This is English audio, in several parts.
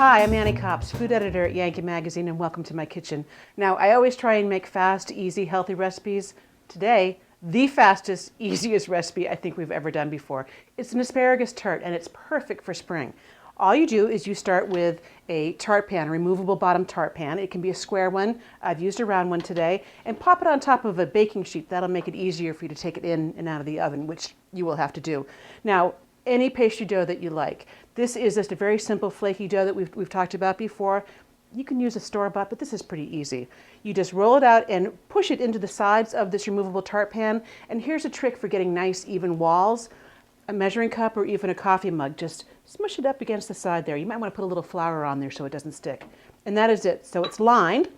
Hi, I'm Annie Copps, food editor at Yankee Magazine, and welcome to my kitchen. Now, I always try and make fast, easy, healthy recipes. Today, the fastest, easiest recipe I think we've ever done before. It's an asparagus tart, and it's perfect for spring. All you do is you start with a tart pan, a removable bottom tart pan. It can be a square one. I've used a round one today. And pop it on top of a baking sheet. That'll make it easier for you to take it in and out of the oven, which you will have to do. Now, any pastry dough that you like. This is just a very simple flaky dough that we've talked about before. You can use a store-bought, but this is pretty easy. You just roll it out and push it into the sides of this removable tart pan. And here's a trick for getting nice, even walls. A measuring cup or even a coffee mug, just smush it up against the side there. You might want to put a little flour on there so it doesn't stick. And that is it. So it's lined.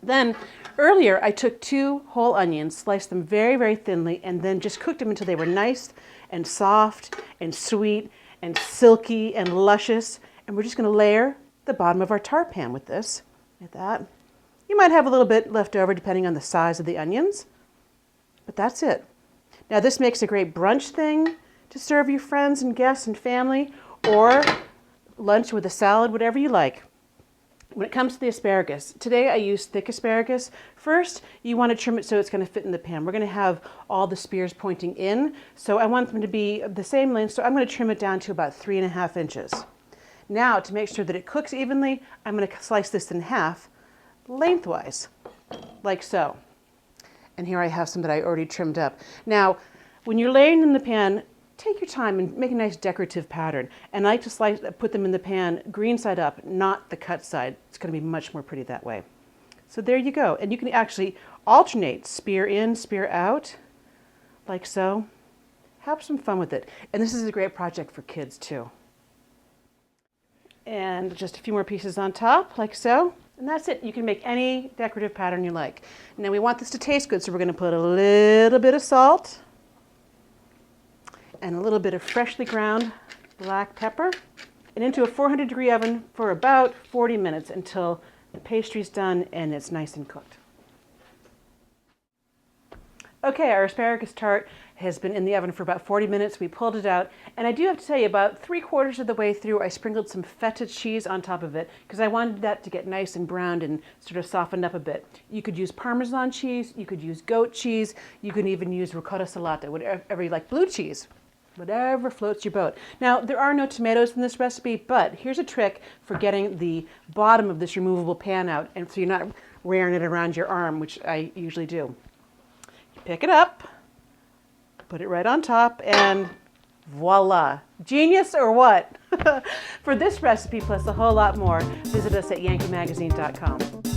Then earlier I took 2 whole onions, sliced them very, very thinly, and then just cooked them until they were nice and soft and sweet and silky and luscious. And we're just going to layer the bottom of our tart pan with this, like that. You might have a little bit left over depending on the size of the onions, but that's it. Now this makes a great brunch thing to serve your friends and guests and family, or lunch with a salad, whatever you like. When it comes to the asparagus, today I use thick asparagus. First, you want to trim it so it's going to fit in the pan. We're going to have all the spears pointing in, so I want them to be the same length, so I'm going to trim it down to about 3.5 inches. Now, to make sure that it cooks evenly, I'm going to slice this in half lengthwise, like so. And here I have some that I already trimmed up. Now, when you're layering in the pan, take your time and make a nice decorative pattern. And I like to put them in the pan green side up, not the cut side. It's going to be much more pretty that way. So there you go. And you can actually alternate, spear in, spear out, like so. Have some fun with it. And this is a great project for kids too. And just a few more pieces on top, like so. And that's it. You can make any decorative pattern you like. Now we want this to taste good, so we're going to put a little bit of salt and a little bit of freshly ground black pepper, and into a 400-degree oven for about 40 minutes until the pastry's done and it's nice and cooked. Okay, our asparagus tart has been in the oven for about 40 minutes. We pulled it out, and I do have to tell you, about 3/4 of the way through, I sprinkled some feta cheese on top of it because I wanted that to get nice and browned and sort of softened up a bit. You could use Parmesan cheese, you could use goat cheese, you can even use ricotta salata, whatever you like, blue cheese. Whatever floats your boat. Now, there are no tomatoes in this recipe, but here's a trick for getting the bottom of this removable pan out, and so you're not wearing it around your arm, which I usually do. You pick it up, put it right on top, and voila. Genius or what? For this recipe plus a whole lot more, visit us at yankeemagazine.com.